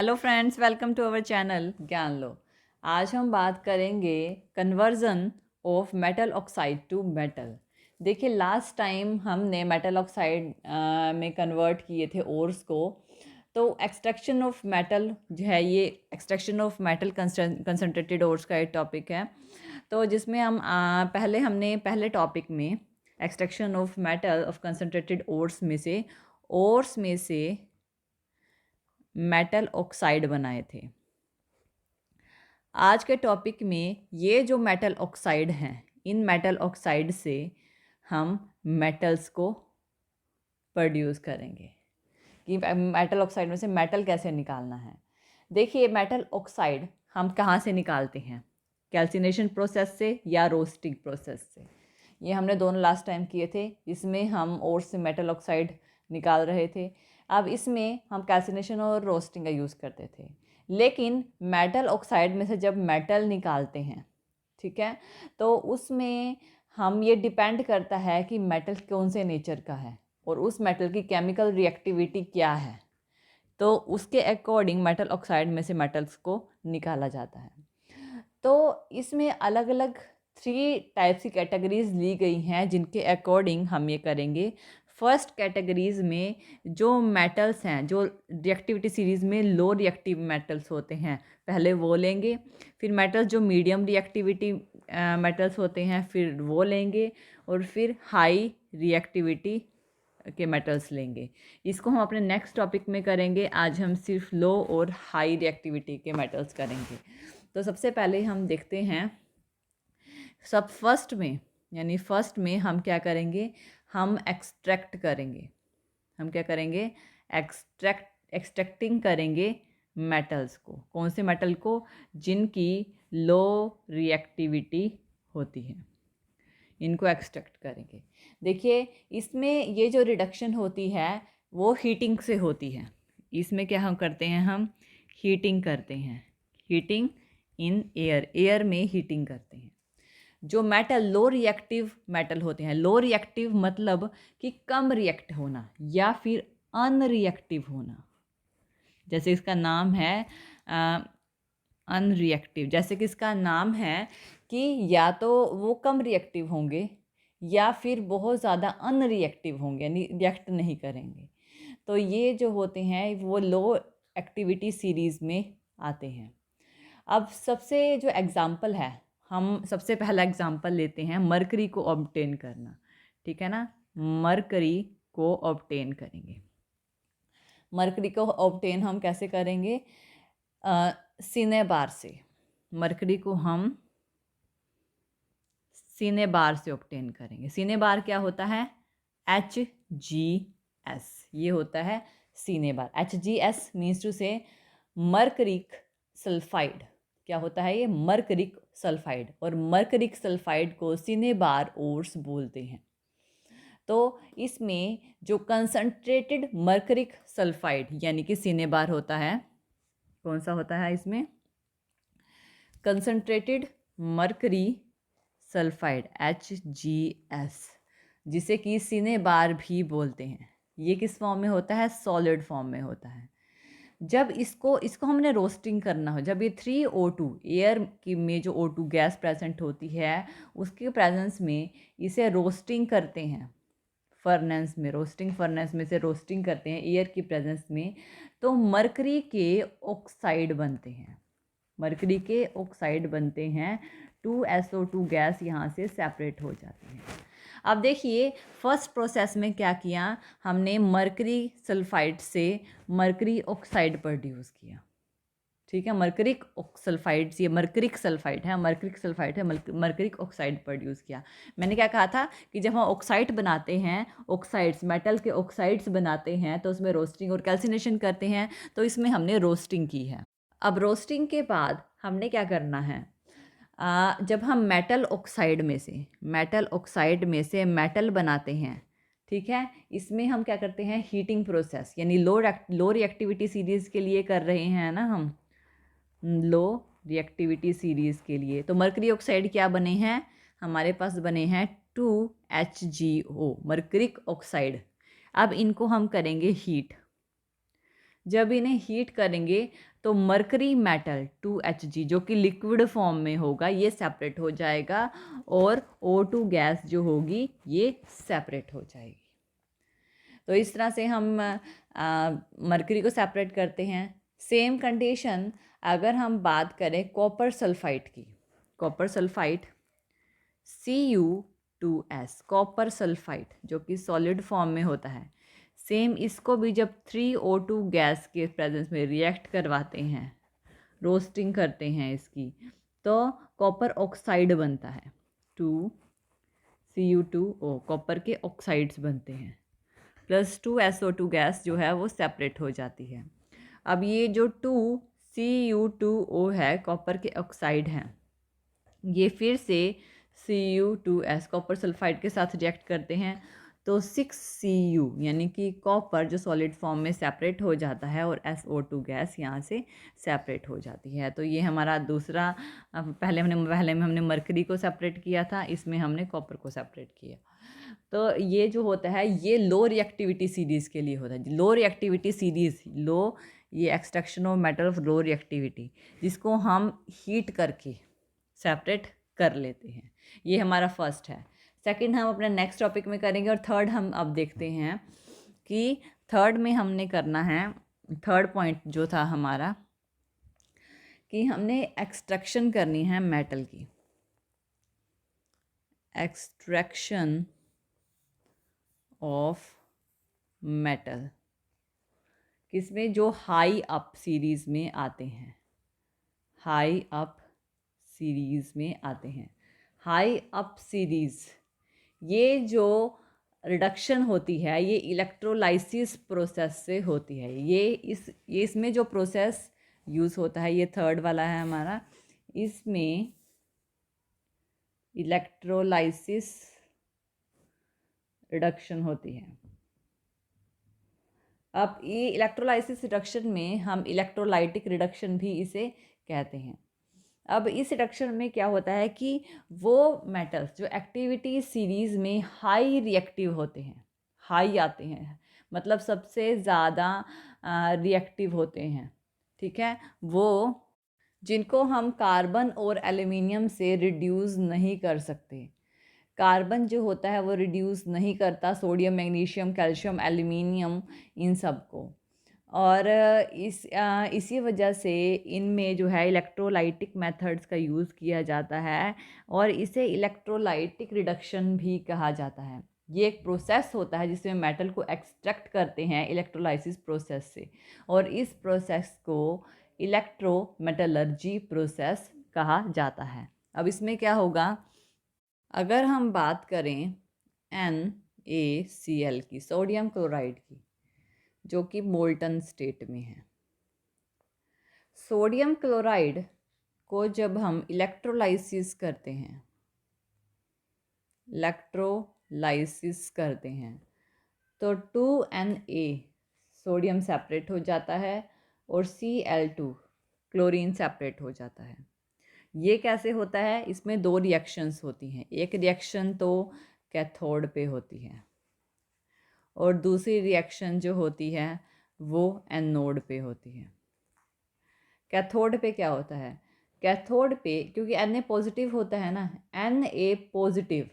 Hello friends, welcome to our channel Gyan Lo. आज हम बात करेंगे conversion of metal oxide to metal. देखिए, लास्ट टाइम हमने मेटल ऑक्साइड में कन्वर्ट किए थे ओर्स को। तो एक्सट्रैक्शन ऑफ मेटल जो है, ये extraction of metal concentrated ores का एक टॉपिक है। तो जिसमें हम पहले टॉपिक में extraction of metal of concentrated ores में से मेटल ऑक्साइड बनाए थे। आज के टॉपिक में ये जो मेटल ऑक्साइड हैं, इन मेटल ऑक्साइड से हम मेटल्स को प्रोड्यूस करेंगे कि मेटल ऑक्साइड में से मेटल कैसे निकालना है। देखिए, मेटल ऑक्साइड हम कहाँ से निकालते हैं? कैल्सिनेशन प्रोसेस से या रोस्टिंग प्रोसेस से। ये हमने दोनों लास्ट टाइम किए थे। इसमें हम ओर से मेटल ऑक्साइड निकाल रहे थे। अब इसमें हम कैल्सिनेशन और रोस्टिंग का यूज़ करते थे। लेकिन मेटल ऑक्साइड में से जब मेटल निकालते हैं, ठीक है, तो उसमें हम ये डिपेंड करता है कि मेटल कौन से नेचर का है और उस मेटल की केमिकल रिएक्टिविटी क्या है। तो उसके अकॉर्डिंग मेटल ऑक्साइड में से मेटल्स को निकाला जाता है। तो इसमें अलग अलग 3 टाइप्स की कैटेगरीज ली गई हैं, जिनके अकॉर्डिंग हम ये करेंगे। फर्स्ट कैटेगरीज में जो मेटल्स हैं, जो रिएक्टिविटी सीरीज़ में लो रिएक्टिव मेटल्स होते हैं, पहले वो लेंगे। फिर मेटल्स जो मीडियम रिएक्टिविटी मेटल्स होते हैं, फिर वो लेंगे। और फिर हाई रिएक्टिविटी के मेटल्स लेंगे। इसको हम अपने नेक्स्ट टॉपिक में करेंगे। आज हम सिर्फ लो और हाई रिएक्टिविटी के मेटल्स करेंगे। तो सबसे पहले हम देखते हैं, फर्स्ट में हम क्या करेंगे? हम एक्सट्रैक्ट करेंगे। हम क्या करेंगे? एक्सट्रैक्टिंग करेंगे मेटल्स को। कौन से मेटल को? जिनकी लो रिएक्टिविटी होती है, इनको एक्सट्रैक्ट करेंगे। देखिए, इसमें ये जो रिडक्शन होती है वो हीटिंग से होती है। इसमें क्या हम करते हैं? हम हीटिंग करते हैं। हीटिंग इन एयर में हीटिंग करते हैं। जो मेटल लो रिएक्टिव मेटल होते हैं, लो रिएक्टिव मतलब कि कम रिएक्ट होना या फिर अनरिएक्टिव होना। जैसे इसका नाम है अनरिएक्टिव। जैसे कि इसका नाम है कि या तो वो कम रिएक्टिव होंगे या फिर बहुत ज़्यादा अनरिएक्टिव होंगे, यानी रिएक्ट नहीं करेंगे। तो ये जो होते हैं वो लो एक्टिविटी सीरीज़ में आते हैं। अब सबसे जो एग्ज़ाम्पल है, हम सबसे पहला एग्ज़ाम्पल लेते हैं मरकरी को ऑब्टेन करना। ठीक है ना? मरकरी को ऑब्टेन करेंगे। मरकरी को ऑब्टेन हम कैसे करेंगे? सिनेबार से। मरकरी को हम सिनेबार से ऑब्टेन करेंगे। सिनेबार क्या होता है? HgS। ये होता है सिनेबार। HgS मीन्स टू से मरकरिक सल्फाइड। क्या होता है ये? मरकरिक सल्फाइड। और मरकरिक सल्फाइड को सिनेबार ओर्स बोलते हैं। तो इसमें जो कंसंट्रेटेड मरकरिक सल्फाइड यानी कि सिनेबार होता है, कौन सा होता है इसमें? कंसंट्रेटेड मरकरी सल्फाइड HgS, जिसे कि सिनेबार भी बोलते हैं। ये किस फॉर्म में होता है? सॉलिड फॉर्म में होता है। जब इसको हमने रोस्टिंग करना हो, जब ये 3O2 एयर की में जो O2 गैस प्रेजेंट होती है, उसके प्रेजेंस में इसे रोस्टिंग करते हैं। फर्नेस में, रोस्टिंग फर्नेस में से रोस्टिंग करते हैं एयर की प्रेजेंस में, तो मरकरी के ऑक्साइड बनते हैं। मरकरी के ऑक्साइड बनते हैं। 2SO2 गैस यहाँ से सेपरेट हो जाती है। अब देखिए, फर्स्ट प्रोसेस में क्या किया हमने? मरकरी सल्फाइड से मरकरी ऑक्साइड प्रोड्यूस किया। ठीक है, मरकरिक सल्फाइड, ये मरकरिक सल्फाइड है, मरकरिक ऑक्साइड प्रोड्यूस किया। मैंने क्या कहा था कि जब हम ऑक्साइड बनाते हैं, ऑक्साइड्स, मेटल के ऑक्साइड्स बनाते हैं, तो उसमें रोस्टिंग और कैल्सिनेशन करते हैं। तो इसमें हमने रोस्टिंग की है। अब रोस्टिंग के बाद हमने क्या करना है? जब हम मेटल ऑक्साइड में से मेटल बनाते हैं, ठीक है, इसमें हम क्या करते हैं? हीटिंग प्रोसेस, यानी लो रिएक्टिविटी सीरीज़ के लिए कर रहे हैं ना हम, लो रिएक्टिविटी सीरीज़ के लिए। तो मरकरी ऑक्साइड क्या बने हैं? हमारे पास बने हैं 2HgO, मरकरिक ऑक्साइड। अब इनको हम करेंगे हीट। जब इन्हें हीट करेंगे तो मरकरी मेटल 2Hg जो कि लिक्विड फॉर्म में होगा ये सेपरेट हो जाएगा और O2 गैस जो होगी ये सेपरेट हो जाएगी। तो इस तरह से हम मरकरी को सेपरेट करते हैं। सेम कंडीशन अगर हम बात करें कॉपर सल्फाइड की, copper sulphide Cu2S copper sulphide जो कि सॉलिड फॉर्म में होता है, सेम इसको भी जब 3O2 गैस के प्रेजेंस में रिएक्ट करवाते हैं, रोस्टिंग करते हैं इसकी, तो कॉपर ऑक्साइड बनता है 2Cu2O, कॉपर के ऑक्साइड्स बनते हैं, प्लस 2SO2 गैस जो है वो सेपरेट हो जाती है। अब ये जो 2Cu2O है कॉपर के ऑक्साइड हैं, ये फिर से Cu2S कॉपर सल्फाइड के साथ रिएक्ट करते हैं तो 6Cu यानी कि कॉपर जो सॉलिड फॉर्म में सेपरेट हो जाता है और SO2 गैस यहाँ से सेपरेट हो जाती है। तो ये हमारा दूसरा, पहले में हमने मरकरी को सेपरेट किया था, इसमें हमने कॉपर को सेपरेट किया। तो ये जो होता है ये लो रिएक्टिविटी सीरीज़ के लिए होता है। लो रिएक्टिविटी सीरीज़, लो ये extraction of metal of low reactivity, जिसको हम हीट करके सेपरेट कर लेते हैं, ये हमारा फर्स्ट है। सेकंड हम अपने नेक्स्ट टॉपिक में करेंगे और थर्ड हम अब देखते हैं कि थर्ड में हमने करना है, थर्ड पॉइंट जो था हमारा कि हमने एक्सट्रैक्शन करनी है मेटल की, एक्सट्रैक्शन ऑफ मेटल किसमें, जो हाई अप सीरीज़ में आते हैं, हाई अप सीरीज़ में आते हैं। हाई अप सीरीज़ ये जो रिडक्शन होती है ये इलेक्ट्रोलाइसिस प्रोसेस से होती है। ये इसमें जो प्रोसेस यूज़ होता है, ये थर्ड वाला है हमारा, इसमें इलेक्ट्रोलाइसिस रिडक्शन होती है। अब ये इलेक्ट्रोलाइसिस रिडक्शन में हम इलेक्ट्रोलाइटिक रिडक्शन भी इसे कहते हैं। अब इस रिडक्शन में क्या होता है कि वो मेटल्स जो एक्टिविटी सीरीज़ में हाई रिएक्टिव होते हैं, हाई आते हैं, मतलब सबसे ज़्यादा रिएक्टिव होते हैं, ठीक है, वो जिनको हम कार्बन और एल्युमिनियम से रिड्यूस नहीं कर सकते। कार्बन जो होता है वो रिड्यूस नहीं करता सोडियम, मैग्नीशियम, कैल्शियम, एल्युमिनियम, इन सब को, और इसी वजह से इनमें जो है इलेक्ट्रोलाइटिक मेथड्स का यूज़ किया जाता है और इसे इलेक्ट्रोलाइटिक रिडक्शन भी कहा जाता है। ये एक प्रोसेस होता है जिसमें मेटल को एक्सट्रैक्ट करते हैं इलेक्ट्रोलाइसिस प्रोसेस से, और इस प्रोसेस को इलेक्ट्रोमेटलर्जी प्रोसेस कहा जाता है। अब इसमें क्या होगा, अगर हम बात करें NaCl की, सोडियम क्लोराइड की, जो कि मोल्टन स्टेट में है, सोडियम क्लोराइड को जब हम इलेक्ट्रोलाइसिस करते हैं, इलेक्ट्रोलाइसिस करते हैं तो 2Na सोडियम सेपरेट हो जाता है और Cl2 क्लोरीन सेपरेट हो जाता है। ये कैसे होता है, इसमें दो रिएक्शंस होती हैं, एक रिएक्शन तो कैथोड पे होती है और दूसरी रिएक्शन जो होती है वो एनोड पे होती है। कैथोड पे क्या होता है, कैथोड पे क्योंकि Na पॉजिटिव होता है ना, Na पॉजिटिव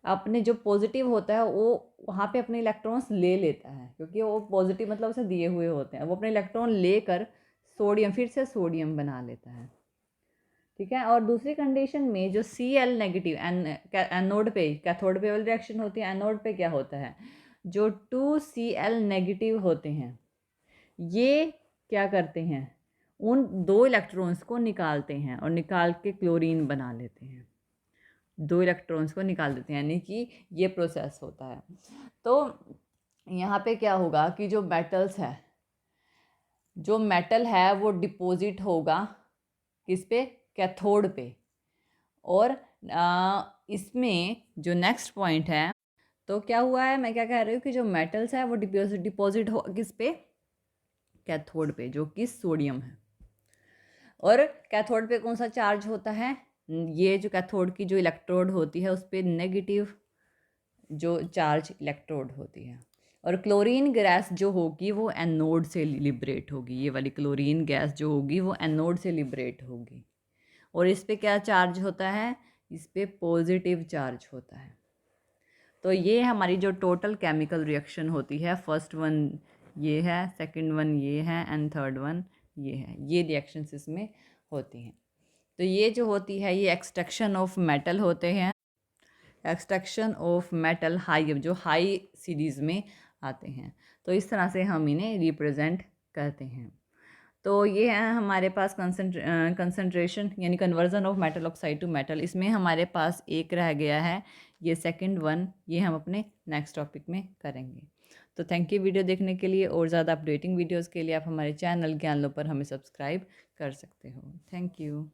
अपने जो पॉजिटिव होता है वो वहाँ पे अपने इलेक्ट्रॉन्स ले लेता है, क्योंकि वो पॉजिटिव मतलब उसे दिए हुए होते हैं, वो अपने इलेक्ट्रॉन लेकर सोडियम फिर से सोडियम बना लेता है, ठीक है। और दूसरी कंडीशन में जो Cl नेगेटिव एनोड पे, कैथोड पे वाली रिएक्शन होती है, एनोड पे क्या होता है, जो 2Cl नेगेटिव होते हैं ये क्या करते हैं, उन दो इलेक्ट्रॉन्स को निकालते हैं और निकाल के क्लोरीन बना लेते हैं, दो इलेक्ट्रॉन्स को निकाल देते हैं, यानी कि ये प्रोसेस होता है। तो यहाँ पे क्या होगा कि जो मेटल्स है, जो मेटल है वो डिपॉजिट होगा किस पे, कैथोड पे, और इसमें जो नेक्स्ट पॉइंट है, तो क्या हुआ है, मैं क्या कह रही हूँ कि जो मेटल्स है वो डिपॉजिट हो किस पे, कैथोड पे, जो कि सोडियम है। और कैथोड पे कौन सा चार्ज होता है, ये जो कैथोड की जो इलेक्ट्रोड होती है उस पर नेगेटिव जो चार्ज इलेक्ट्रोड होती है, और क्लोरीन गैस जो होगी वो एनोड से लिबरेट होगी। ये वाली क्लोरीन गैस जो होगी वो एनोड से लिबरेट होगी। और इस पे क्या चार्ज होता है? इस पे पॉजिटिव चार्ज होता है। तो ये हमारी जो टोटल केमिकल रिएक्शन होती है, फर्स्ट वन ये है, सेकंड वन ये है एंड थर्ड वन ये है, ये रिएक्शंस इसमें होती हैं। तो ये जो होती है ये एक्सट्रैक्शन ऑफ मेटल होते हैं। एक्सट्रैक्शन ऑफ मेटल हाई, जो हाई सीरीज़ में आते हैं। तो इस तरह से हम इन्हें रिप्रेजेंट करते हैं। तो ये है हमारे पास कंसंट्रेशन यानी conversion of metal oxide to metal. इसमें हमारे पास एक रह गया है, ये सेकंड वन, ये हम अपने नेक्स्ट टॉपिक में करेंगे। तो थैंक यू वीडियो देखने के लिए। और ज़्यादा अपडेटिंग वीडियोस के लिए आप हमारे चैनल ज्ञान लो पर हमें सब्सक्राइब कर सकते हो। Thank you.